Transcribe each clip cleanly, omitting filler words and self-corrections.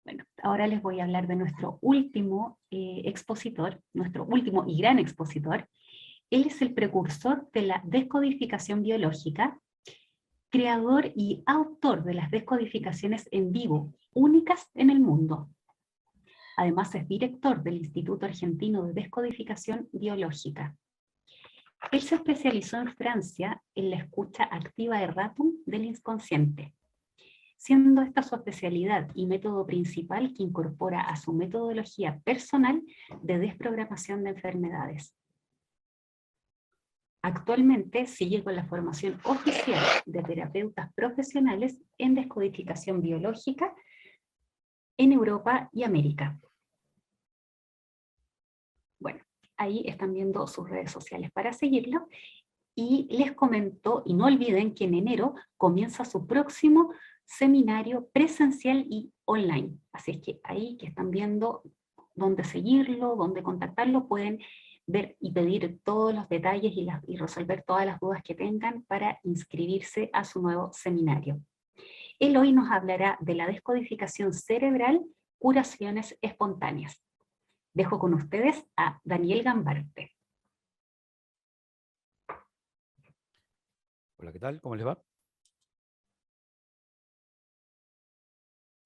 Bueno, ahora les voy a hablar de nuestro último expositor, nuestro último y gran expositor. Él es el precursor de la descodificación biológica, creador y autor de las descodificaciones en vivo, únicas en el mundo. Además es director del Instituto Argentino de Descodificación Biológica. Él se especializó en Francia en la escucha activa erratum del inconsciente, siendo esta su especialidad y método principal que incorpora a su metodología personal de desprogramación de enfermedades. Actualmente sigue con la formación oficial de terapeutas profesionales en descodificación biológica en Europa y América. Bueno, ahí están viendo sus redes sociales para seguirlo. Y les comento, y no olviden que en enero comienza su próximo seminario presencial y online. Así es que ahí que están viendo dónde seguirlo, dónde contactarlo, pueden ver y pedir todos los detalles y resolver todas las dudas que tengan para inscribirse a su nuevo seminario. Él hoy nos hablará de la descodificación cerebral, curaciones espontáneas. Dejo con ustedes a Daniel Gambarte. Hola, ¿qué tal? ¿Cómo les va?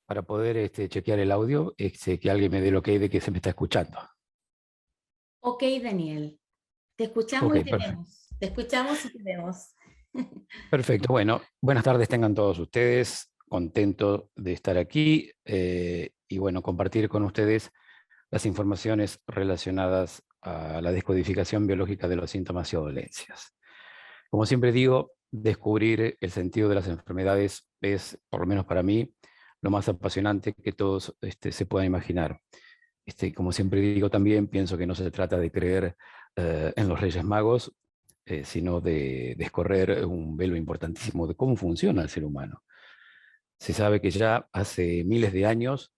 Para poder chequear el audio, que alguien me dé el ok de que se me está escuchando. Ok, Daniel. Te escuchamos Ok, y te perfecto. vemos. Te escuchamos y te vemos. Perfecto, bueno, buenas tardes tengan todos ustedes. Contento de estar aquí y bueno, compartir con ustedes las informaciones relacionadas a la descodificación biológica de los síntomas y dolencias. Como siempre digo, descubrir el sentido de las enfermedades es, por lo menos para mí, lo más apasionante que todos se puedan imaginar. Como siempre digo también, pienso que no se trata de creer en los Reyes Magos, sino de descorrer un velo importantísimo de cómo funciona el ser humano. Se sabe que ya hace miles de años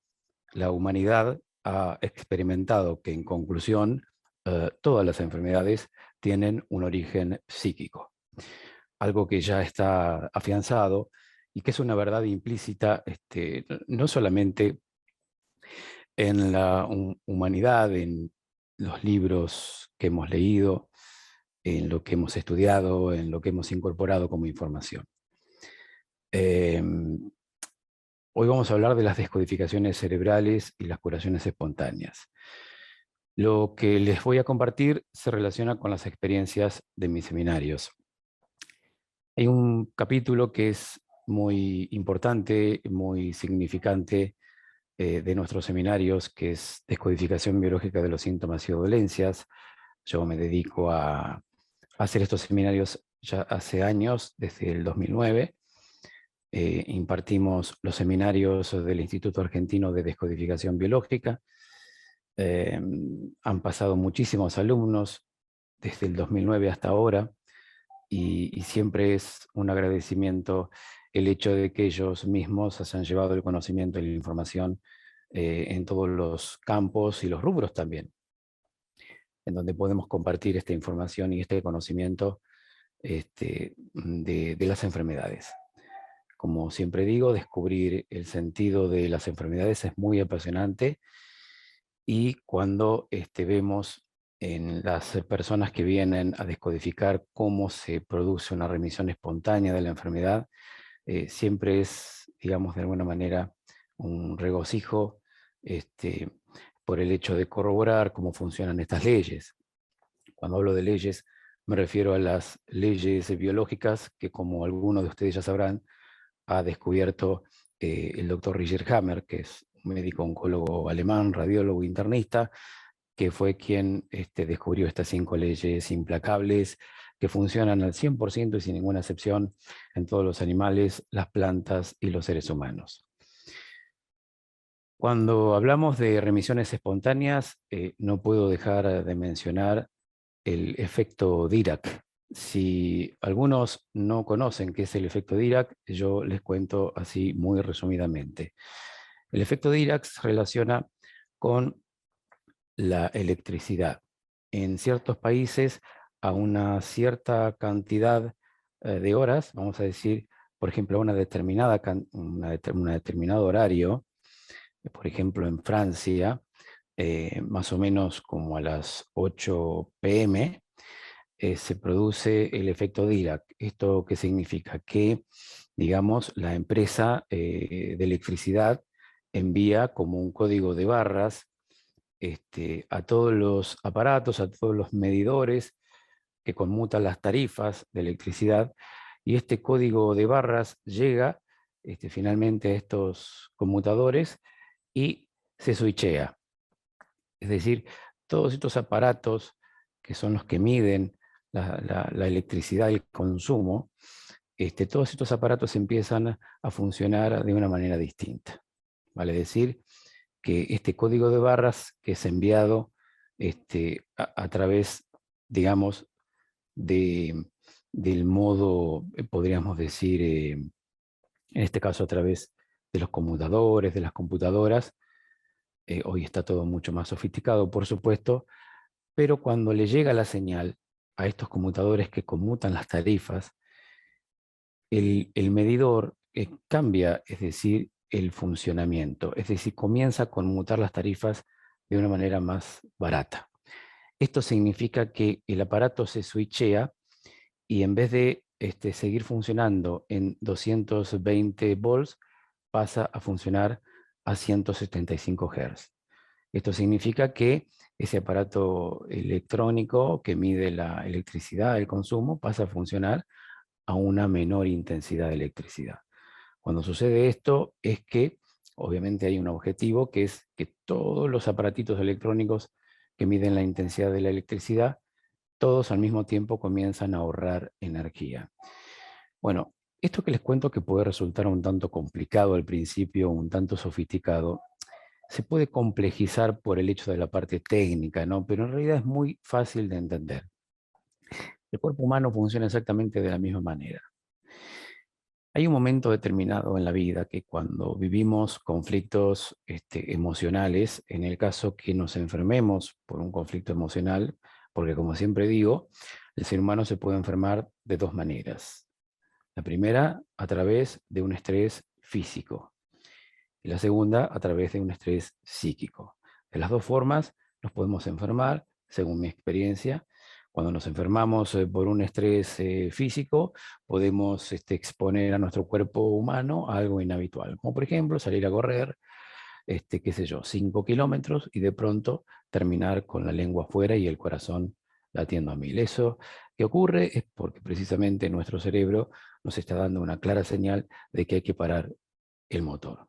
la humanidad ha experimentado que, en conclusión, todas las enfermedades tienen un origen psíquico, algo que ya está afianzado y que es una verdad implícita, no solamente en la humanidad, en los libros que hemos leído, en lo que hemos estudiado, en lo que hemos incorporado como información. Hoy vamos a hablar de las descodificaciones cerebrales y las curaciones espontáneas. Lo que les voy a compartir se relaciona con las experiencias de mis seminarios. Hay un capítulo que es muy importante, muy significante de nuestros seminarios, que es Descodificación Biológica de los Síntomas y Dolencias. Yo me dedico a hacer estos seminarios ya hace años, desde el 2009. Impartimos los seminarios del Instituto Argentino de Descodificación Biológica. Han pasado muchísimos alumnos desde el 2009 hasta ahora, y siempre es un agradecimiento el hecho de que ellos mismos hayan llevado el conocimiento y la información en todos los campos y los rubros también, en donde podemos compartir esta información y este conocimiento de las enfermedades. Como siempre digo, descubrir el sentido de las enfermedades es muy apasionante, y cuando vemos en las personas que vienen a descodificar cómo se produce una remisión espontánea de la enfermedad, siempre es, digamos, de alguna manera un regocijo por el hecho de corroborar cómo funcionan estas leyes. Cuando hablo de leyes, me refiero a las leyes biológicas que, como algunos de ustedes ya sabrán, ha descubierto el doctor Richard Hammer, que es un médico oncólogo alemán, radiólogo internista, que fue quien descubrió estas 5 leyes implacables que funcionan al 100% y sin ninguna excepción en todos los animales, las plantas y los seres humanos. Cuando hablamos de remisiones espontáneas, no puedo dejar de mencionar el efecto Dirac. Si algunos no conocen qué es el efecto Dirac, yo les cuento así muy resumidamente. El efecto Dirac se relaciona con la electricidad. En ciertos países, a una cierta cantidad de horas, vamos a decir, por ejemplo, a un determinado horario, por ejemplo, en Francia, más o menos como a las 8 p.m., se produce el efecto Dirac. ¿Esto qué significa? Que, digamos, la empresa de electricidad envía como un código de barras a todos los aparatos, a todos los medidores que conmutan las tarifas de electricidad, y este código de barras llega finalmente a estos conmutadores y se switchea. Es decir, todos estos aparatos que son los que miden la electricidad y el consumo, todos estos aparatos empiezan a funcionar de una manera distinta. Vale decir que este código de barras que es enviado a través, digamos, del modo, podríamos decir, en este caso a través de los conmutadores, de las computadoras. Hoy está todo mucho más sofisticado, por supuesto, pero cuando le llega la señal a estos conmutadores que conmutan las tarifas, el medidor cambia, es decir, el funcionamiento, es decir, comienza a conmutar las tarifas de una manera más barata. Esto significa que el aparato se switchea y en vez de seguir funcionando en 220 volts, pasa a funcionar a 175 Hz. Esto significa que ese aparato electrónico que mide la electricidad, el consumo, pasa a funcionar a una menor intensidad de electricidad. Cuando sucede esto es que obviamente hay un objetivo, que es que todos los aparatitos electrónicos que miden la intensidad de la electricidad, todos al mismo tiempo comienzan a ahorrar energía. Bueno, esto que les cuento, que puede resultar un tanto complicado al principio, un tanto sofisticado, se puede complejizar por el hecho de la parte técnica, ¿no? Pero en realidad es muy fácil de entender. El cuerpo humano funciona exactamente de la misma manera. Hay un momento determinado en la vida que cuando vivimos conflictos emocionales, en el caso que nos enfermemos por un conflicto emocional, porque como siempre digo, el ser humano se puede enfermar de dos maneras. La primera, a través de un estrés físico, y la segunda, a través de un estrés psíquico. De las dos formas nos podemos enfermar, según mi experiencia. Cuando nos enfermamos por un estrés físico, podemos exponer a nuestro cuerpo humano a algo inhabitual, como por ejemplo salir a correr, qué sé yo, 5 kilómetros y de pronto terminar con la lengua afuera y el corazón latiendo a 1000. Eso que ocurre es porque precisamente nuestro cerebro nos está dando una clara señal de que hay que parar el motor.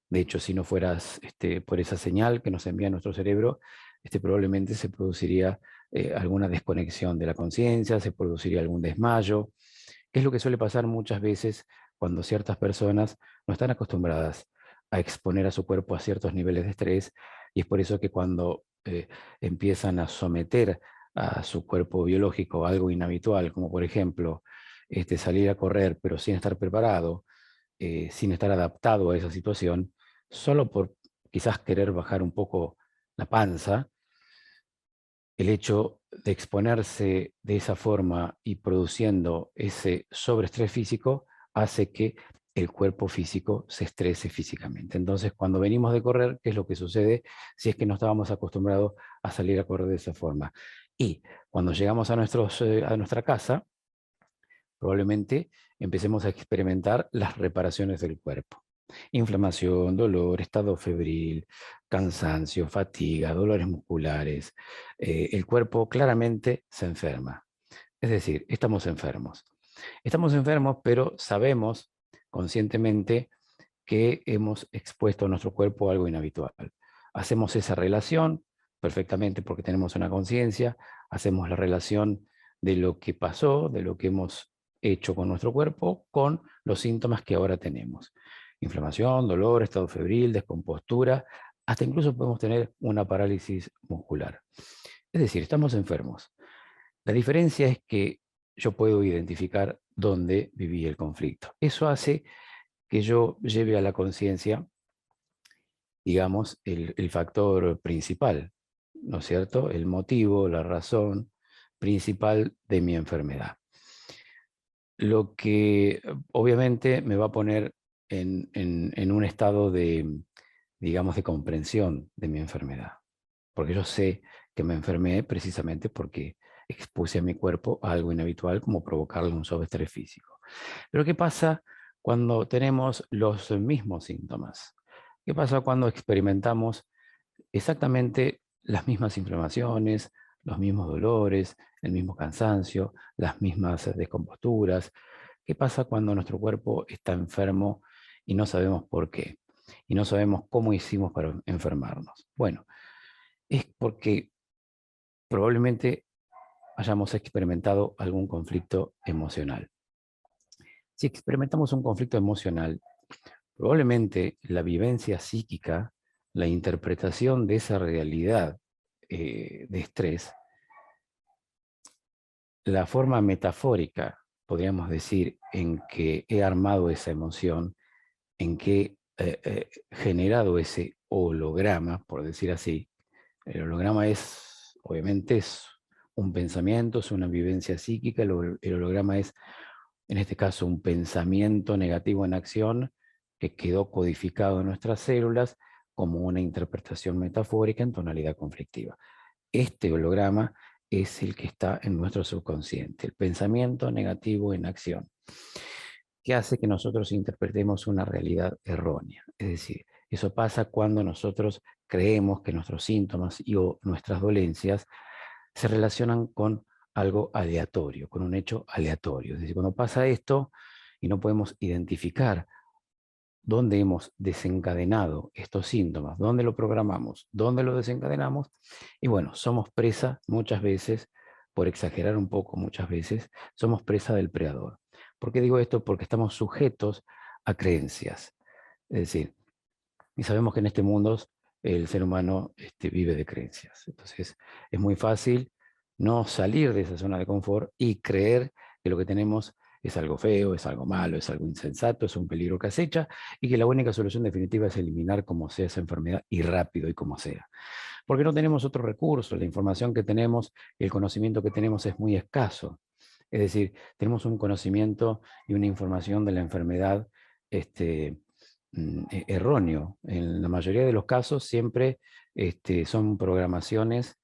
De hecho, si no fueras por esa señal que nos envía nuestro cerebro, probablemente se produciría alguna desconexión de la conciencia, se produciría algún desmayo, que es lo que suele pasar muchas veces cuando ciertas personas no están acostumbradas a exponer a su cuerpo a ciertos niveles de estrés, y es por eso que cuando empiezan a someter a su cuerpo biológico a algo inhabitual, como por ejemplo salir a correr pero sin estar preparado, sin estar adaptado a esa situación, solo por quizás querer bajar un poco la panza, el hecho de exponerse de esa forma y produciendo ese sobreestrés físico hace que el cuerpo físico se estrese físicamente. Entonces, cuando venimos de correr, ¿qué es lo que sucede si es que no estábamos acostumbrados a salir a correr de esa forma? Y cuando llegamos a nuestra casa, probablemente empecemos a experimentar las reparaciones del cuerpo. Inflamación, dolor, estado febril, cansancio, fatiga, dolores musculares. El cuerpo claramente se enferma. Es decir, estamos enfermos. Estamos enfermos, pero sabemos conscientemente que hemos expuesto a nuestro cuerpo a algo inhabitual. Hacemos esa relación perfectamente porque tenemos una conciencia, hacemos la relación de lo que pasó, de lo que hemos hecho con nuestro cuerpo, con los síntomas que ahora tenemos. Inflamación, dolor, estado febril, descompostura, hasta incluso podemos tener una parálisis muscular. Es decir, estamos enfermos. La diferencia es que yo puedo identificar dónde viví el conflicto. Eso hace que yo lleve a la conciencia, digamos, el factor principal, ¿no es cierto? El motivo, la razón principal de mi enfermedad. Lo que obviamente me va a poner en un estado de digamos, de comprensión de mi enfermedad. Porque yo sé que me enfermé precisamente porque expuse a mi cuerpo a algo inhabitual como provocarle un sobreestrés físico. Pero ¿qué pasa cuando tenemos los mismos síntomas? ¿Qué pasa cuando experimentamos exactamente las mismas inflamaciones, los mismos dolores, el mismo cansancio, las mismas descomposturas? ¿Qué pasa cuando nuestro cuerpo está enfermo y no sabemos por qué? Y no sabemos cómo hicimos para enfermarnos. Bueno, es porque probablemente hayamos experimentado algún conflicto emocional. Si experimentamos un conflicto emocional, probablemente la vivencia psíquica, la interpretación de esa realidad de estrés, la forma metafórica, podríamos decir, en que he armado esa emoción, en que he generado ese holograma, por decir así. El holograma es, obviamente, es un pensamiento, es una vivencia psíquica. El holograma es, en este caso, un pensamiento negativo en acción que quedó codificado en nuestras células como una interpretación metafórica en tonalidad conflictiva. Este holograma es el que está en nuestro subconsciente, el pensamiento negativo en acción, que hace que nosotros interpretemos una realidad errónea. Es decir, eso pasa cuando nosotros creemos que nuestros síntomas o nuestras dolencias se relacionan con algo aleatorio, con un hecho aleatorio. Es decir, cuando pasa esto y no podemos identificar dónde hemos desencadenado estos síntomas, dónde lo programamos, dónde lo desencadenamos, y bueno, somos presa muchas veces, por exagerar un poco muchas veces, somos presa del predador. ¿Por qué digo esto? Porque estamos sujetos a creencias. Es decir, y sabemos que en este mundo el ser humano vive de creencias. Entonces, es muy fácil no salir de esa zona de confort y creer que lo que tenemos es algo feo, es algo malo, es algo insensato, es un peligro que acecha, y que la única solución definitiva es eliminar como sea esa enfermedad, y rápido y como sea. Porque no tenemos otro recurso, la información que tenemos, el conocimiento que tenemos es muy escaso. Es decir, tenemos un conocimiento y una información de la enfermedad erróneo. En la mayoría de los casos siempre son programaciones,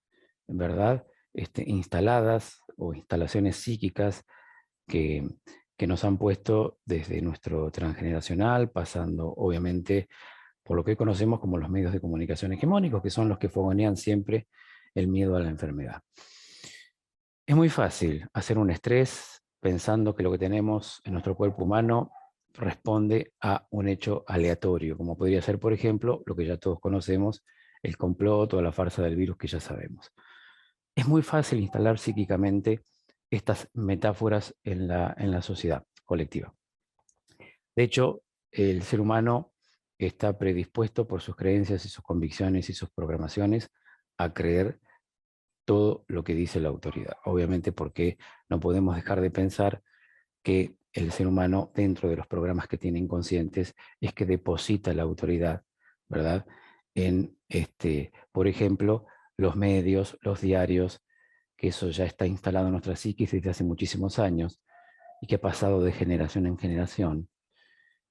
¿verdad? Instaladas o instalaciones psíquicas que, que nos han puesto desde nuestro transgeneracional, pasando obviamente por lo que hoy conocemos como los medios de comunicación hegemónicos, que son los que fogonean siempre el miedo a la enfermedad. Es muy fácil hacer un estrés pensando que lo que tenemos en nuestro cuerpo humano responde a un hecho aleatorio, como podría ser, por ejemplo, lo que ya todos conocemos, el complot o la farsa del virus que ya sabemos. Es muy fácil instalar psíquicamente estas metáforas en la sociedad colectiva. De hecho, el ser humano está predispuesto por sus creencias y sus convicciones y sus programaciones a creer todo lo que dice la autoridad. Obviamente porque no podemos dejar de pensar que el ser humano, dentro de los programas que tiene inconscientes, es que deposita la autoridad, ¿verdad? En, por ejemplo, los medios, los diarios, que eso ya está instalado en nuestra psiquis desde hace muchísimos años y que ha pasado de generación en generación,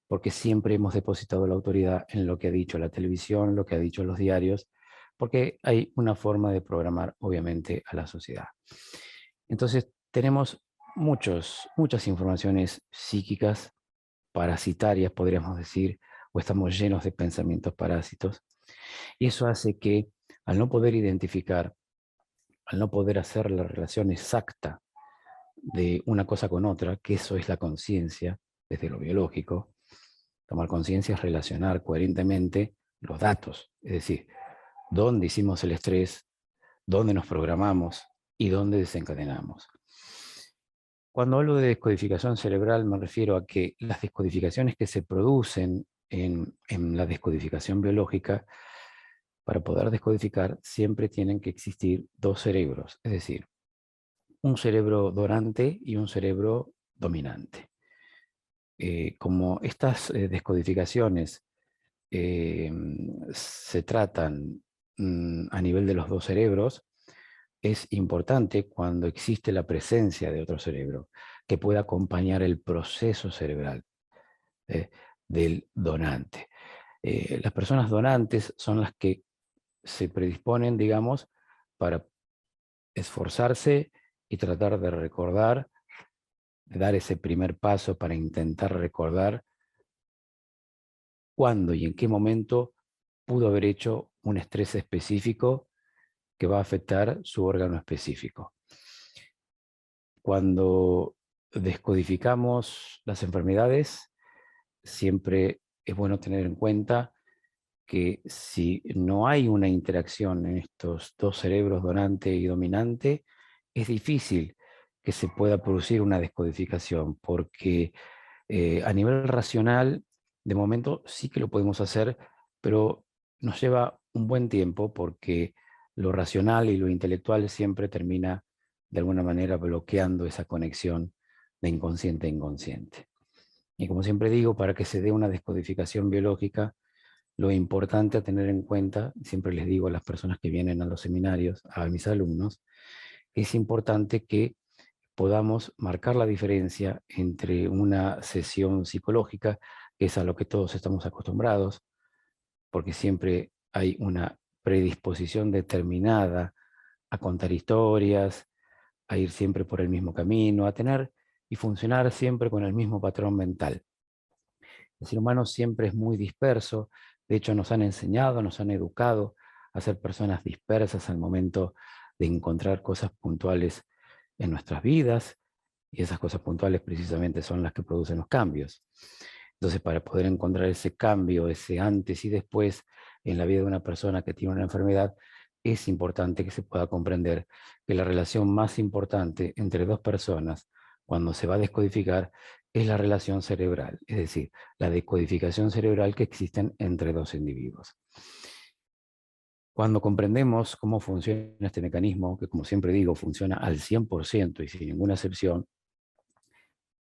porque siempre hemos depositado la autoridad en lo que ha dicho la televisión, lo que ha dicho los diarios, porque hay una forma de programar, obviamente, a la sociedad. Entonces, tenemos muchas informaciones psíquicas, parasitarias, podríamos decir, o estamos llenos de pensamientos parásitos, y eso hace que, al no poder identificar, al no poder hacer la relación exacta de una cosa con otra, que eso es la conciencia, desde lo biológico, tomar conciencia es relacionar coherentemente los datos, es decir, dónde hicimos el estrés, dónde nos programamos y dónde desencadenamos. Cuando hablo de descodificación cerebral me refiero a que las descodificaciones que se producen en la descodificación biológica, para poder descodificar siempre tienen que existir dos cerebros, es decir, un cerebro donante y un cerebro dominante. Como estas descodificaciones se tratan a nivel de los dos cerebros, es importante cuando existe la presencia de otro cerebro que pueda acompañar el proceso cerebral del donante. Las personas donantes son las que se predisponen, digamos, para esforzarse y tratar de recordar, de dar ese primer paso para intentar recordar cuándo y en qué momento pudo haber hecho un estrés específico que va a afectar su órgano específico. Cuando descodificamos las enfermedades, siempre es bueno tener en cuenta que si no hay una interacción en estos dos cerebros, donante y dominante, es difícil que se pueda producir una descodificación, porque a nivel racional, de momento sí que lo podemos hacer, pero nos lleva un buen tiempo porque lo racional y lo intelectual siempre termina de alguna manera bloqueando esa conexión de inconsciente a inconsciente. Y como siempre digo, para que se dé una descodificación biológica, lo importante a tener en cuenta, siempre les digo a las personas que vienen a los seminarios, a mis alumnos, es importante que podamos marcar la diferencia entre una sesión psicológica, que es a lo que todos estamos acostumbrados, porque siempre hay una predisposición determinada a contar historias, a ir siempre por el mismo camino, a tener y funcionar siempre con el mismo patrón mental. El ser humano siempre es muy disperso, de hecho nos han enseñado, nos han educado a ser personas dispersas al momento de encontrar cosas puntuales en nuestras vidas, y esas cosas puntuales precisamente son las que producen los cambios. Entonces, para poder encontrar ese cambio, ese antes y después en la vida de una persona que tiene una enfermedad, es importante que se pueda comprender que la relación más importante entre dos personas, cuando se va a descodificar, es la relación cerebral, es decir, la decodificación cerebral que existen entre dos individuos. Cuando comprendemos cómo funciona este mecanismo, que como siempre digo, funciona al 100% y sin ninguna excepción,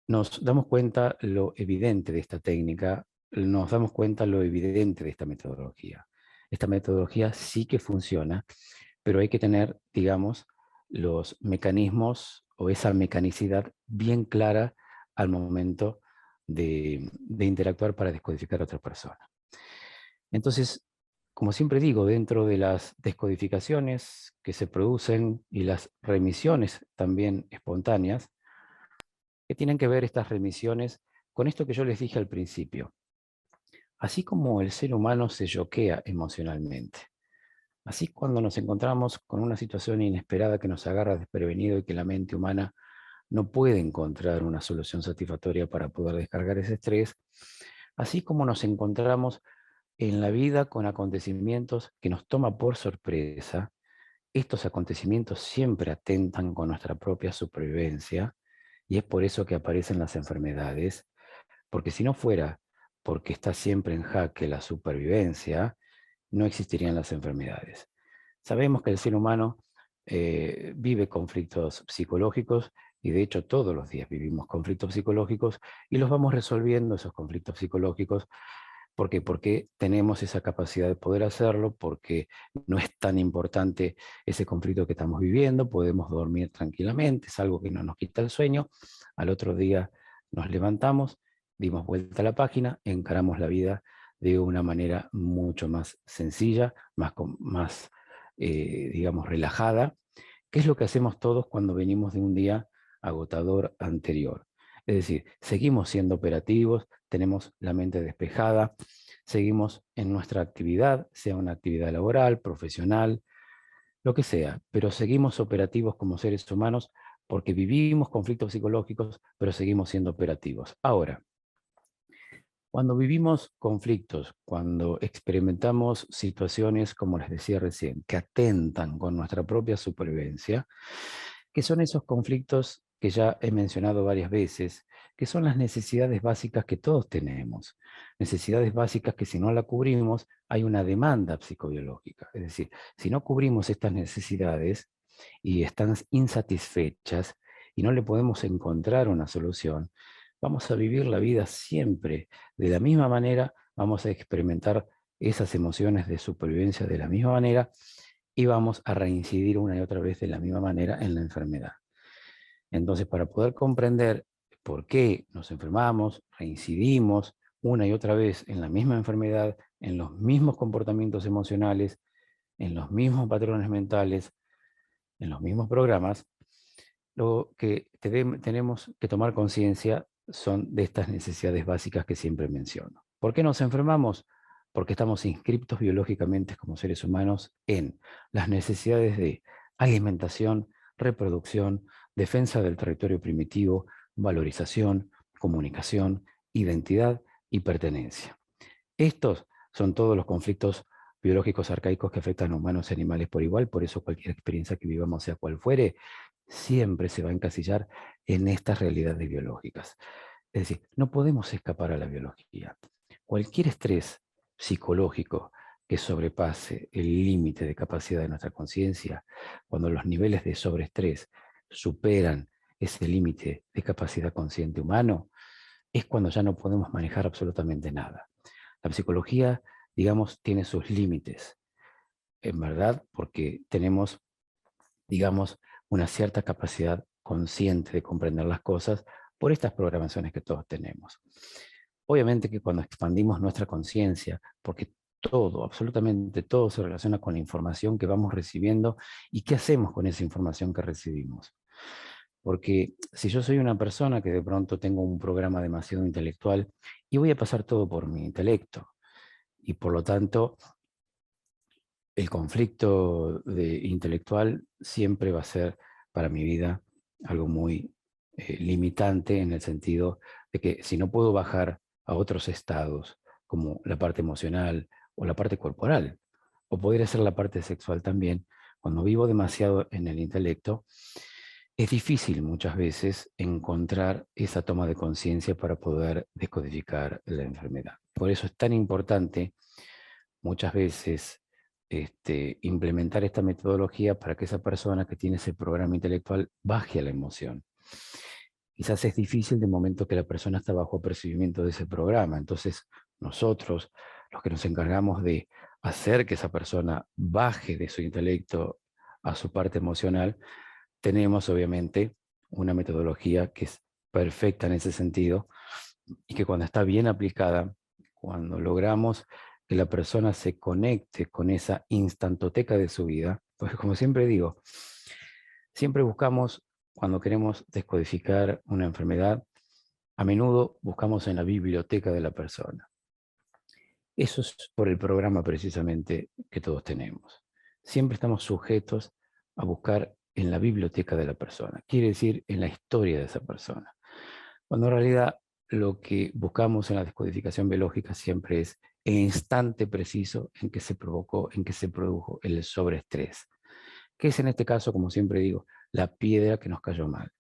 nos damos cuenta lo evidente de esta técnica, nos damos cuenta lo evidente de esta metodología. Esta metodología sí que funciona, pero hay que tener, digamos, los mecanismos o esa mecanicidad bien clara al momento de interactuar para descodificar a otra persona. Entonces, como siempre digo, dentro de las descodificaciones que se producen y las remisiones también espontáneas, que tienen que ver estas remisiones con esto que yo les dije al principio. Así como el ser humano se choquea emocionalmente, así cuando nos encontramos con una situación inesperada que nos agarra desprevenido y que la mente humana no puede encontrar una solución satisfactoria para poder descargar ese estrés, así como nos encontramos en la vida con acontecimientos que nos toma por sorpresa, estos acontecimientos siempre atentan con nuestra propia supervivencia y es por eso que aparecen las enfermedades, porque si no fuera porque está siempre en jaque la supervivencia, no existirían las enfermedades. Sabemos que el ser humano vive conflictos psicológicos y de hecho todos los días vivimos conflictos psicológicos y los vamos resolviendo esos conflictos psicológicos. ¿Por qué? Porque tenemos esa capacidad de poder hacerlo, porque no es tan importante ese conflicto que estamos viviendo, podemos dormir tranquilamente, es algo que no nos quita el sueño, al otro día nos levantamos, dimos vuelta a la página, encaramos la vida de una manera mucho más sencilla, más digamos, relajada, que es lo que hacemos todos cuando venimos de un día agotador anterior. Es decir, seguimos siendo operativos, tenemos la mente despejada, seguimos en nuestra actividad, sea una actividad laboral, profesional, lo que sea, pero seguimos operativos como seres humanos porque vivimos conflictos psicológicos, pero seguimos siendo operativos. Ahora, cuando vivimos conflictos, cuando experimentamos situaciones, como les decía recién, que atentan con nuestra propia supervivencia, que son esos conflictos que ya he mencionado varias veces, que son las necesidades básicas que todos tenemos. Necesidades básicas que si no la cubrimos, hay una demanda psicobiológica. Es decir, si no cubrimos estas necesidades y están insatisfechas y no le podemos encontrar una solución, vamos a vivir la vida siempre de la misma manera, vamos a experimentar esas emociones de supervivencia de la misma manera y vamos a reincidir una y otra vez de la misma manera en la enfermedad. Entonces, para poder comprender por qué nos enfermamos, reincidimos, una y otra vez en la misma enfermedad, en los mismos comportamientos emocionales, en los mismos patrones mentales, en los mismos programas, lo que tenemos que tomar conciencia son de estas necesidades básicas que siempre menciono. ¿Por qué nos enfermamos? Porque estamos inscriptos biológicamente como seres humanos en las necesidades de alimentación, reproducción, defensa del territorio primitivo, valorización, comunicación, identidad y pertenencia. Estos son todos los conflictos biológicos arcaicos que afectan a humanos y animales por igual, por eso cualquier experiencia que vivamos, sea cual fuere, siempre se va a encasillar en estas realidades biológicas. Es decir, no podemos escapar a la biología. Cualquier estrés psicológico que sobrepase el límite de capacidad de nuestra conciencia, cuando los niveles de sobreestrés superan ese límite de capacidad consciente humano, es cuando ya no podemos manejar absolutamente nada. La psicología, digamos, tiene sus límites, en verdad, porque tenemos, digamos, una cierta capacidad consciente de comprender las cosas por estas programaciones que todos tenemos. Obviamente que cuando expandimos nuestra conciencia, porque todo, absolutamente todo se relaciona con la información que vamos recibiendo y qué hacemos con esa información que recibimos. Porque si yo soy una persona que de pronto tengo un programa demasiado intelectual y voy a pasar todo por mi intelecto, y por lo tanto el conflicto intelectual siempre va a ser para mi vida algo muy limitante, en el sentido de que si no puedo bajar a otros estados, como la parte emocional o la parte corporal, o podría ser la parte sexual también, cuando vivo demasiado en el intelecto, es difícil muchas veces encontrar esa toma de conciencia para poder descodificar la enfermedad. Por eso es tan importante muchas veces implementar esta metodología para que esa persona que tiene ese programa intelectual baje a la emoción. Quizás es difícil de momento que la persona está bajo apercibimiento de ese programa. Entonces nosotros, los que nos encargamos de hacer que esa persona baje de su intelecto a su parte emocional, tenemos obviamente una metodología que es perfecta en ese sentido y que cuando está bien aplicada, cuando logramos que la persona se conecte con esa instantoteca de su vida, pues como siempre digo, siempre buscamos, cuando queremos descodificar una enfermedad, a menudo buscamos en la biblioteca de la persona. Eso es por el programa precisamente que todos tenemos. Siempre estamos sujetos a buscar en la biblioteca de la persona, quiere decir en la historia de esa persona. Cuando en realidad lo que buscamos en la descodificación biológica siempre es el instante preciso en que se provocó, en que se produjo el sobreestrés, que es en este caso, como siempre digo, la piedra que nos cayó mal.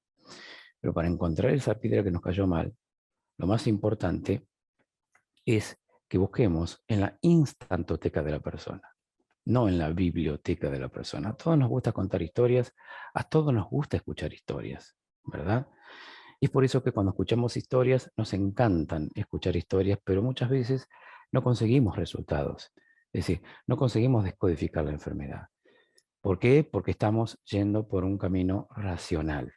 Pero para encontrar esa piedra que nos cayó mal, lo más importante es que busquemos en la instantoteca de la persona, no en la biblioteca de la persona. A todos nos gusta contar historias, a todos nos gusta escuchar historias, ¿verdad? Y es por eso que cuando escuchamos historias, nos encantan escuchar historias, pero muchas veces no conseguimos resultados. Es decir, no conseguimos descodificar la enfermedad. ¿Por qué? Porque estamos yendo por un camino racional.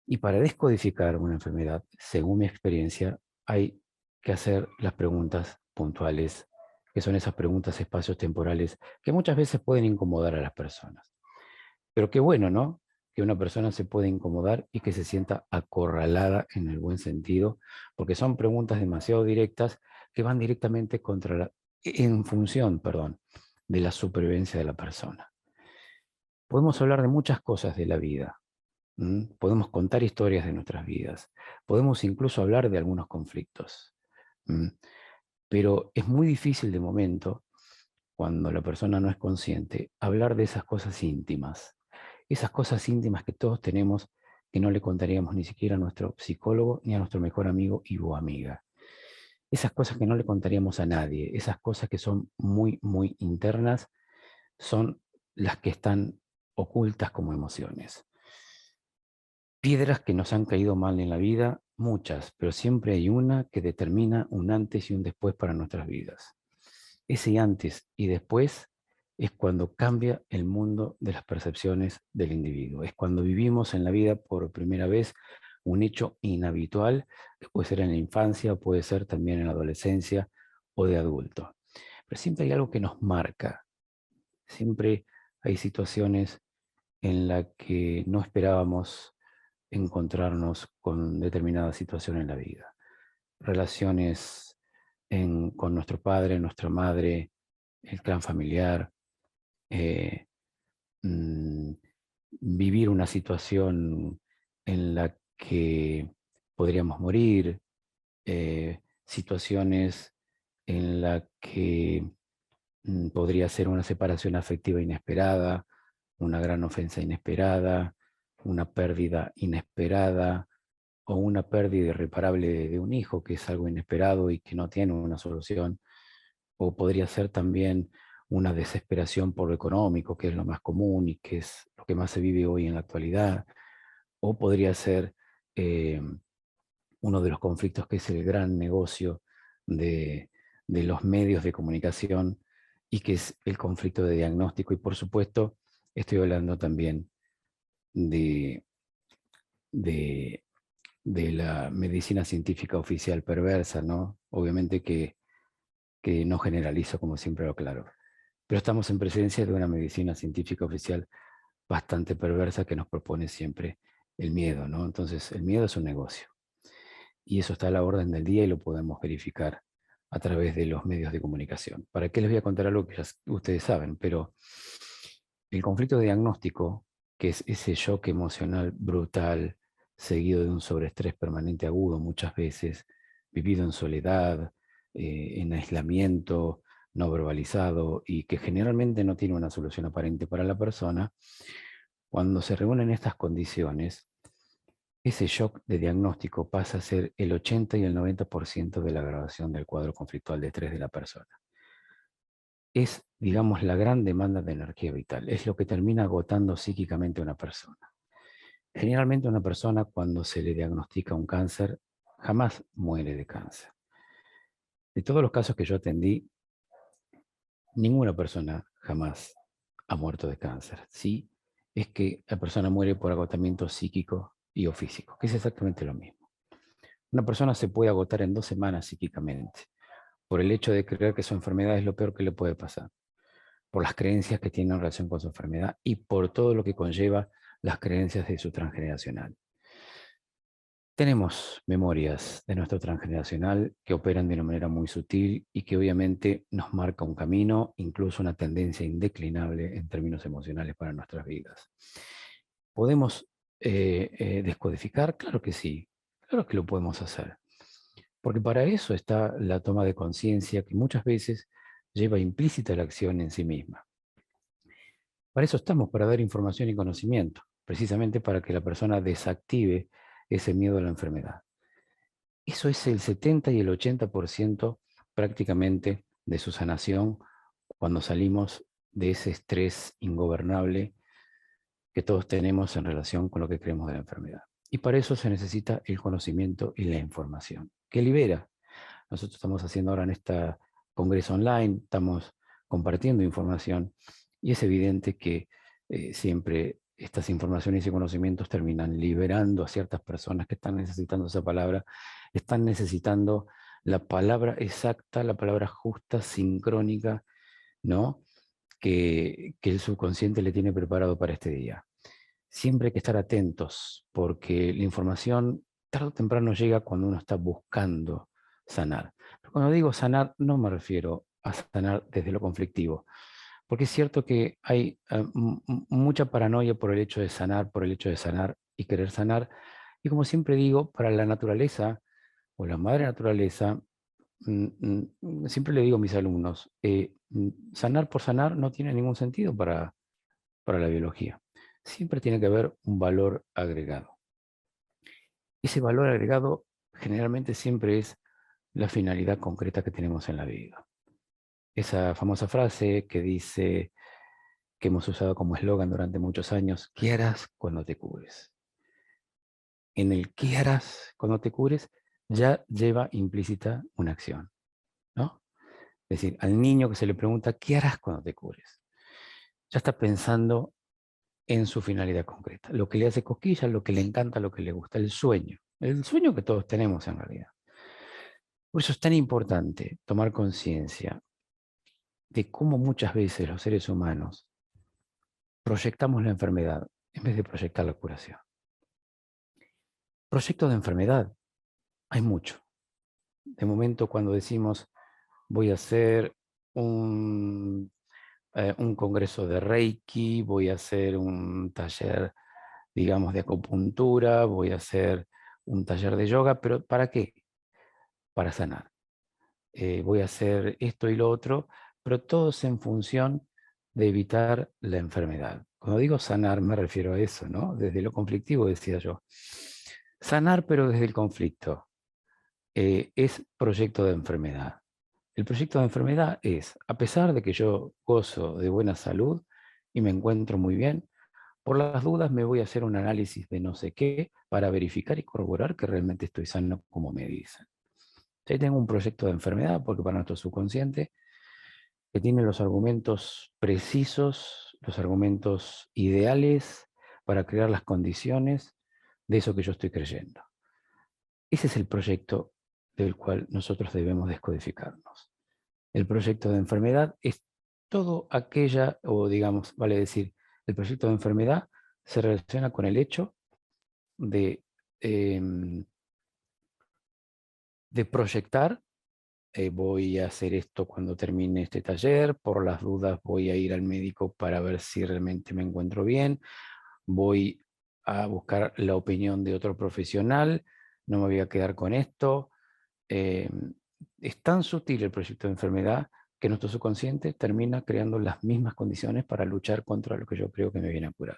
Y para descodificar una enfermedad, según mi experiencia, hay que hacer las preguntas puntuales, que son esas preguntas espacios temporales que muchas veces pueden incomodar a las personas. Pero qué bueno, ¿no? Que una persona se puede incomodar y que se sienta acorralada en el buen sentido, porque son preguntas demasiado directas que van directamente en función, de la supervivencia de la persona. Podemos hablar de muchas cosas de la vida. Podemos contar historias de nuestras vidas. Podemos incluso hablar de algunos conflictos. Pero es muy difícil de momento, cuando la persona no es consciente, hablar de esas cosas íntimas. Esas cosas íntimas que todos tenemos, que no le contaríamos ni siquiera a nuestro psicólogo ni a nuestro mejor amigo o amiga. Esas cosas que no le contaríamos a nadie, esas cosas que son muy, muy internas, son las que están ocultas como emociones. Piedras que nos han caído mal en la vida, muchas, pero siempre hay una que determina un antes y un después para nuestras vidas. Ese antes y después es cuando cambia el mundo de las percepciones del individuo. Es cuando vivimos en la vida por primera vez un hecho inhabitual, que puede ser en la infancia, puede ser también en la adolescencia o de adulto. Pero siempre hay algo que nos marca. Siempre hay situaciones en las que no esperábamos encontrarnos con determinada situación en la vida. Relaciones con nuestro padre, nuestra madre, el clan familiar, eh, mm, vivir una situación en la que podríamos morir, situaciones en la que podría ser una separación afectiva inesperada, una gran ofensa inesperada, una pérdida inesperada o una pérdida irreparable de un hijo, que es algo inesperado y que no tiene una solución. O podría ser también una desesperación por lo económico, que es lo más común y que es lo que más se vive hoy en la actualidad. O podría ser eh, uno de los conflictos que es el gran negocio de los medios de comunicación y que es el conflicto de diagnóstico. Y por supuesto, estoy hablando también de, de, de la medicina científica oficial perversa, ¿no? Obviamente que no generalizo, como siempre lo aclaro. Pero estamos en presencia de una medicina científica oficial bastante perversa que nos propone siempre el miedo, ¿no? Entonces, el miedo es un negocio. Y eso está a la orden del día y lo podemos verificar a través de los medios de comunicación. ¿Para qué les voy a contar algo que ya ustedes saben? Pero el conflicto de diagnóstico, que es ese shock emocional brutal, seguido de un sobreestrés permanente agudo muchas veces, vivido en soledad, en aislamiento, no verbalizado y que generalmente no tiene una solución aparente para la persona, cuando se reúnen estas condiciones, ese shock de diagnóstico pasa a ser el 80 y el 90% de la agravación del cuadro conflictual de estrés de la persona. Es, digamos, la gran demanda de energía vital. Es lo que termina agotando psíquicamente a una persona. Generalmente una persona cuando se le diagnostica un cáncer jamás muere de cáncer. De todos los casos que yo atendí, ninguna persona jamás ha muerto de cáncer. Sí, es que la persona muere por agotamiento psíquico y o físico, que es exactamente lo mismo. Una persona se puede agotar en 2 semanas psíquicamente por el hecho de creer que su enfermedad es lo peor que le puede pasar, por las creencias que tiene en relación con su enfermedad y por todo lo que conlleva las creencias de su transgeneracional. Tenemos memorias de nuestro transgeneracional que operan de una manera muy sutil y que obviamente nos marca un camino, incluso una tendencia indeclinable en términos emocionales para nuestras vidas. ¿Podemos descodificar? Claro que sí, claro que lo podemos hacer. Porque para eso está la toma de conciencia que muchas veces lleva implícita la acción en sí misma. Para eso estamos, para dar información y conocimiento, precisamente para que la persona desactive ese miedo a la enfermedad. Eso es el 70 y el 80% prácticamente de su sanación cuando salimos de ese estrés ingobernable que todos tenemos en relación con lo que creemos de la enfermedad. Y para eso se necesita el conocimiento y la información, que libera. Nosotros estamos haciendo ahora en este congreso online, estamos compartiendo información y es evidente que siempre estas informaciones y conocimientos terminan liberando a ciertas personas que están necesitando esa palabra, están necesitando la palabra exacta, la palabra justa, sincrónica, ¿no? que el subconsciente le tiene preparado para este día. Siempre hay que estar atentos porque la información tarde o temprano llega cuando uno está buscando sanar. Pero cuando digo sanar, no me refiero a sanar desde lo conflictivo, porque es cierto que hay mucha paranoia por el hecho de sanar, por el hecho de sanar y querer sanar. Y como siempre digo, para la naturaleza o la madre naturaleza, siempre le digo a mis alumnos, sanar por sanar no tiene ningún sentido para la biología. Siempre tiene que haber un valor agregado. Ese valor agregado generalmente siempre es la finalidad concreta que tenemos en la vida. Esa famosa frase que dice, que hemos usado como eslogan durante muchos años, ¿qué harás cuando te cures? En el ¿qué harás cuando te cures? Ya lleva implícita una acción, ¿no? Es decir, al niño que se le pregunta, ¿qué harás cuando te cures? Ya está pensando en su finalidad concreta. Lo que le hace cosquillas, lo que le encanta, lo que le gusta, el sueño que todos tenemos en realidad. Por eso es tan importante tomar conciencia de cómo muchas veces los seres humanos proyectamos la enfermedad en vez de proyectar la curación. Proyectos de enfermedad hay mucho. De momento, cuando decimos voy a hacer un congreso de Reiki, voy a hacer un taller, digamos, de acupuntura, voy a hacer un taller de yoga, pero ¿para qué? Para sanar. Voy a hacer esto y lo otro, pero todos en función de evitar la enfermedad. Cuando digo sanar me refiero a eso, ¿no? Desde lo conflictivo, decía yo. Sanar, pero desde el conflicto. Es proyecto de enfermedad. El proyecto de enfermedad es, a pesar de que yo gozo de buena salud y me encuentro muy bien, por las dudas me voy a hacer un análisis de no sé qué para verificar y corroborar que realmente estoy sano como me dicen. Ahí tengo un proyecto de enfermedad porque para nuestro subconsciente, que tiene los argumentos precisos, los argumentos ideales para crear las condiciones de eso que yo estoy creyendo. Ese es el proyecto del cual nosotros debemos descodificarnos. El proyecto de enfermedad es todo aquella, o digamos, vale decir, el proyecto de enfermedad se relaciona con el hecho de proyectar, voy a hacer esto cuando termine este taller, por las dudas voy a ir al médico para ver si realmente me encuentro bien, voy a buscar la opinión de otro profesional, no me voy a quedar con esto. Es tan sutil el proyecto de enfermedad que nuestro subconsciente termina creando las mismas condiciones para luchar contra lo que yo creo que me viene a curar.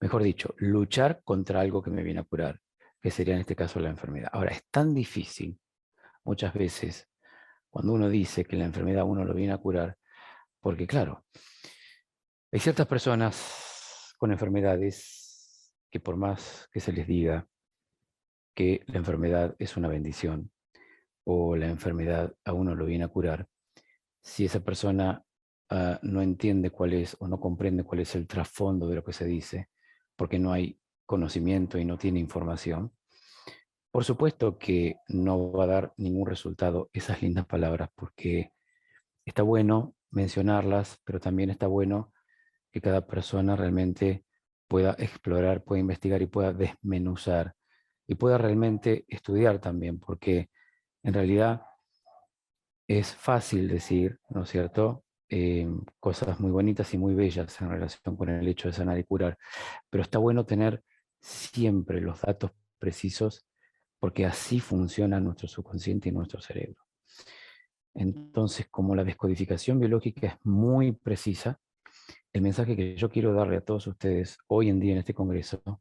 Mejor dicho, luchar contra algo que me viene a curar, que sería en este caso la enfermedad. Ahora, es tan difícil muchas veces cuando uno dice que la enfermedad uno lo viene a curar, porque claro, hay ciertas personas con enfermedades que por más que se les diga que la enfermedad es una bendición o la enfermedad a uno lo viene a curar, si esa persona no entiende cuál es o no comprende cuál es el trasfondo de lo que se dice, porque no hay conocimiento y no tiene información, por supuesto que no va a dar ningún resultado esas lindas palabras, porque está bueno mencionarlas, pero también está bueno que cada persona realmente pueda explorar, pueda investigar y pueda desmenuzar y pueda realmente estudiar también, porque en realidad es fácil decir, ¿no es cierto?, cosas muy bonitas y muy bellas en relación con el hecho de sanar y curar, pero está bueno tener siempre los datos precisos porque así funciona nuestro subconsciente y nuestro cerebro. Entonces, como la descodificación biológica es muy precisa, el mensaje que yo quiero darle a todos ustedes hoy en día en este congreso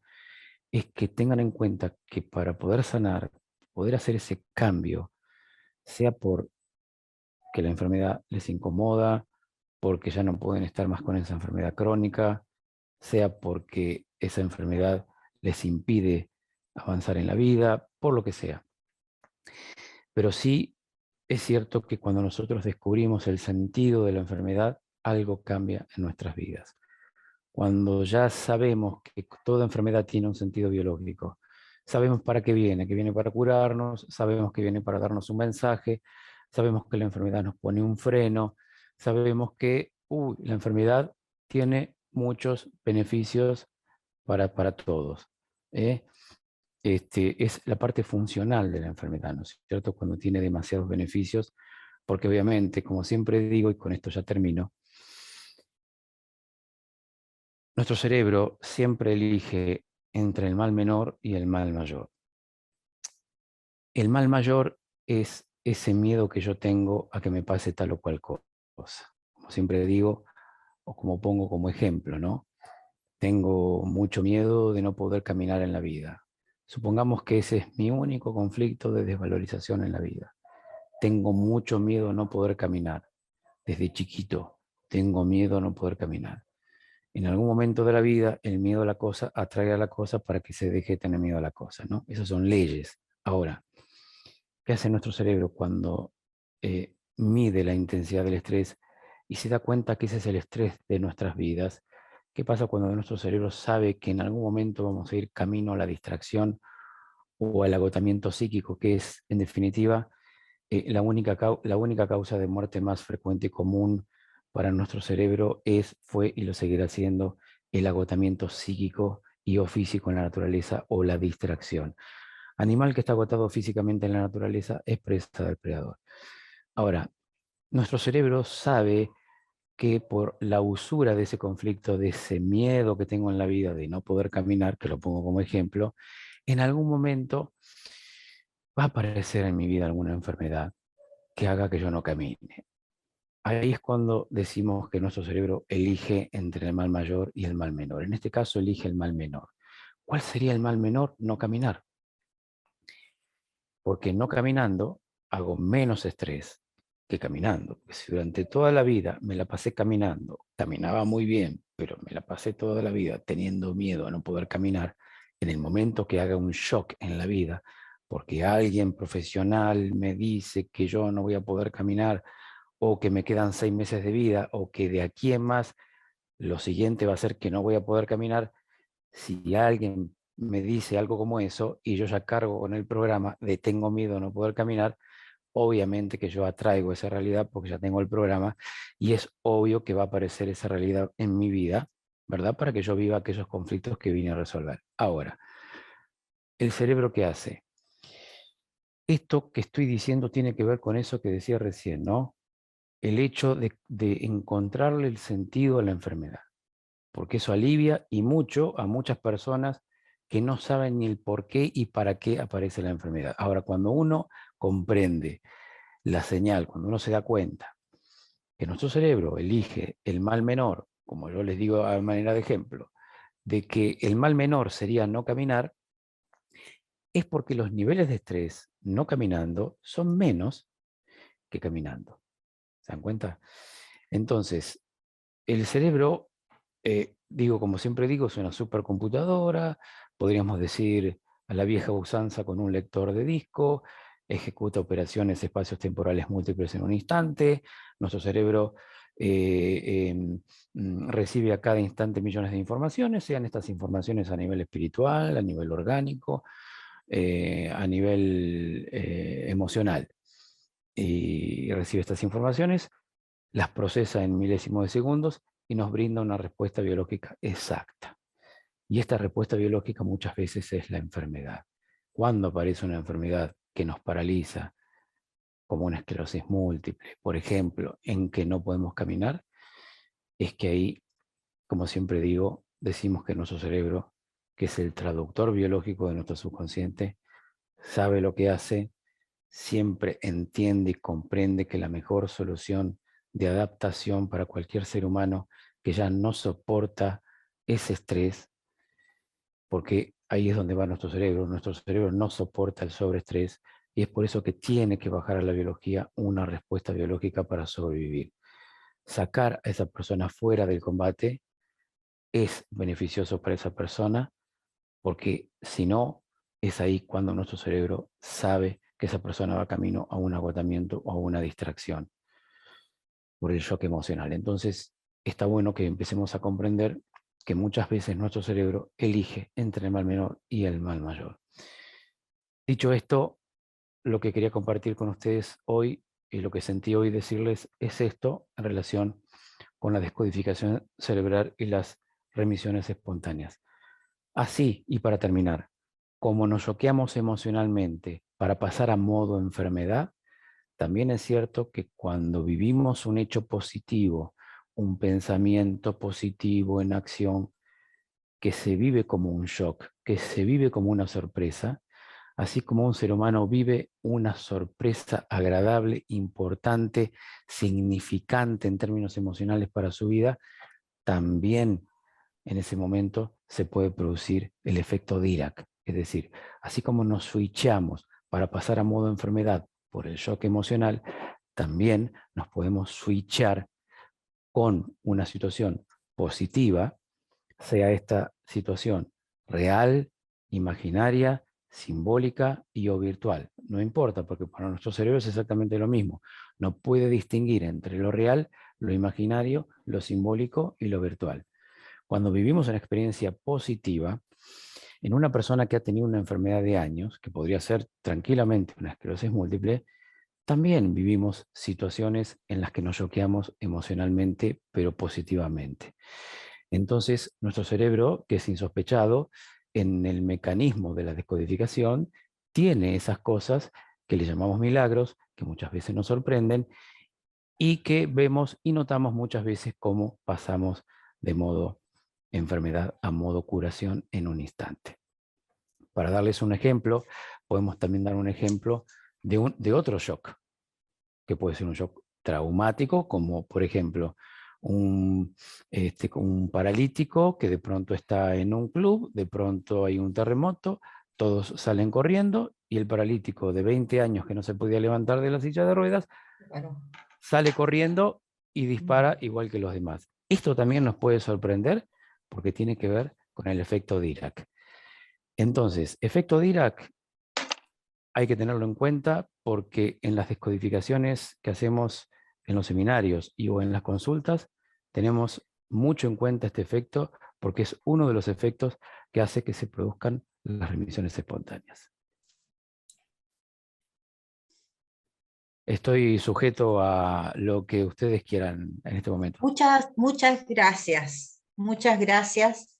es que tengan en cuenta que para poder sanar, poder hacer ese cambio, sea por que la enfermedad les incomoda, porque ya no pueden estar más con esa enfermedad crónica, sea porque esa enfermedad les impide avanzar en la vida, por lo que sea. Pero sí es cierto que cuando nosotros descubrimos el sentido de la enfermedad, algo cambia en nuestras vidas. Cuando ya sabemos que toda enfermedad tiene un sentido biológico, sabemos para qué viene, que viene para curarnos, sabemos que viene para darnos un mensaje, sabemos que la enfermedad nos pone un freno, sabemos que la enfermedad tiene muchos beneficios para todos. Es la parte funcional de la enfermedad, ¿no es cierto? Cuando tiene demasiados beneficios, porque obviamente, como siempre digo, y con esto ya termino, nuestro cerebro siempre elige entre el mal menor y el mal mayor. El mal mayor es ese miedo que yo tengo a que me pase tal o cual cosa. Como siempre digo, o como pongo como ejemplo, ¿no? Tengo mucho miedo de no poder caminar en la vida. Supongamos que ese es mi único conflicto de desvalorización en la vida. Tengo mucho miedo a no poder caminar. Desde chiquito tengo miedo a no poder caminar. En algún momento de la vida, el miedo a la cosa atrae a la cosa para que se deje de tener miedo a la cosa, ¿no? Esas son leyes. Ahora, ¿qué hace nuestro cerebro cuando mide la intensidad del estrés y se da cuenta que ese es el estrés de nuestras vidas? ¿Qué pasa cuando nuestro cerebro sabe que en algún momento vamos a ir camino a la distracción o al agotamiento psíquico, que es, en definitiva, la única causa de muerte más frecuente y común para nuestro cerebro fue y lo seguirá siendo el agotamiento psíquico y o físico en la naturaleza o la distracción? Animal que está agotado físicamente en la naturaleza es presa del predador. Ahora, nuestro cerebro sabe que por la usura de ese conflicto, de ese miedo que tengo en la vida de no poder caminar, que lo pongo como ejemplo, en algún momento va a aparecer en mi vida alguna enfermedad que haga que yo no camine. Ahí es cuando decimos que nuestro cerebro elige entre el mal mayor y el mal menor. En este caso elige el mal menor. ¿Cuál sería el mal menor? No caminar. Porque no caminando hago menos estrés que caminando. Porque si durante toda la vida me la pasé caminando, caminaba muy bien, pero me la pasé toda la vida teniendo miedo a no poder caminar, en el momento que haga un shock en la vida, porque alguien profesional me dice que yo no voy a poder caminar, o que me quedan 6 meses de vida, o que de aquí en más lo siguiente va a ser que no voy a poder caminar, si alguien me dice algo como eso y yo ya cargo con el programa de tengo miedo a no poder caminar, obviamente que yo atraigo esa realidad porque ya tengo el programa y es obvio que va a aparecer esa realidad en mi vida, ¿verdad? Para que yo viva aquellos conflictos que vine a resolver. Ahora, ¿el cerebro qué hace? Esto que estoy diciendo tiene que ver con eso que decía recién, ¿no? El hecho de encontrarle el sentido a la enfermedad, porque eso alivia y mucho a muchas personas que no saben ni el por qué y para qué aparece la enfermedad. Ahora, cuando uno comprende la señal, cuando uno se da cuenta que nuestro cerebro elige el mal menor, como yo les digo a manera de ejemplo, de que el mal menor sería no caminar, es porque los niveles de estrés no caminando son menos que caminando. ¿Se dan cuenta? Entonces, el cerebro, digo, como siempre digo, es una supercomputadora, podríamos decir a la vieja usanza con un lector de disco, ejecuta operaciones espacios temporales múltiples en un instante, nuestro cerebro recibe a cada instante millones de informaciones, sean estas informaciones a nivel espiritual, a nivel orgánico, a nivel emocional. Y recibe estas informaciones, las procesa en milésimos de segundos y nos brinda una respuesta biológica exacta. Y esta respuesta biológica muchas veces es la enfermedad. Cuando aparece una enfermedad que nos paraliza, como una esclerosis múltiple, por ejemplo, en que no podemos caminar, es que ahí, como siempre digo, decimos que nuestro cerebro, que es el traductor biológico de nuestro subconsciente, sabe lo que hace, siempre entiende y comprende que la mejor solución de adaptación para cualquier ser humano que ya no soporta ese estrés, porque ahí es donde va nuestro cerebro no soporta el sobreestrés y es por eso que tiene que bajar a la biología una respuesta biológica para sobrevivir. Sacar a esa persona fuera del combate es beneficioso para esa persona, porque si no, es ahí cuando nuestro cerebro sabe que esa persona va camino a un agotamiento o a una distracción por el shock emocional. Entonces, está bueno que empecemos a comprender que muchas veces nuestro cerebro elige entre el mal menor y el mal mayor. Dicho esto, lo que quería compartir con ustedes hoy y lo que sentí hoy decirles es esto en relación con la descodificación cerebral y las remisiones espontáneas. Así, y para terminar, como nos choqueamos emocionalmente para pasar a modo enfermedad, también es cierto que cuando vivimos un hecho positivo, un pensamiento positivo en acción, que se vive como un shock, que se vive como una sorpresa, así como un ser humano vive una sorpresa agradable, importante, significante en términos emocionales para su vida, también en ese momento se puede producir el efecto Dirac. Es decir, así como nos switchamos para pasar a modo enfermedad por el shock emocional, también nos podemos switchar con una situación positiva, sea esta situación real, imaginaria, simbólica y o virtual. No importa, porque para nuestro cerebro es exactamente lo mismo. No puede distinguir entre lo real, lo imaginario, lo simbólico y lo virtual. cuando vivimos una experiencia positiva, en una persona que ha tenido una enfermedad de años, que podría ser tranquilamente una esclerosis múltiple, también vivimos situaciones en las que nos choqueamos emocionalmente, pero positivamente. Entonces, nuestro cerebro, que es insospechado en el mecanismo de la descodificación, tiene esas cosas que le llamamos milagros, que muchas veces nos sorprenden, y que vemos y notamos muchas veces cómo pasamos de modo enfermedad a modo curación en un instante. Para darles un ejemplo, podemos también dar un ejemplo de otro shock, que puede ser un shock traumático, como por ejemplo un paralítico que de pronto está en un club, de pronto hay un terremoto, todos salen corriendo y el paralítico de 20 años que no se podía levantar de la silla de ruedas, Claro. sale corriendo y dispara igual que los demás. Esto también nos puede sorprender porque tiene que ver con el efecto Dirac. Entonces, efecto Dirac hay que tenerlo en cuenta porque en las descodificaciones que hacemos en los seminarios o en las consultas, tenemos mucho en cuenta este efecto porque es uno de los efectos que hace que se produzcan las remisiones espontáneas. Estoy sujeto a lo que ustedes quieran en este momento. Muchas gracias. Muchas gracias.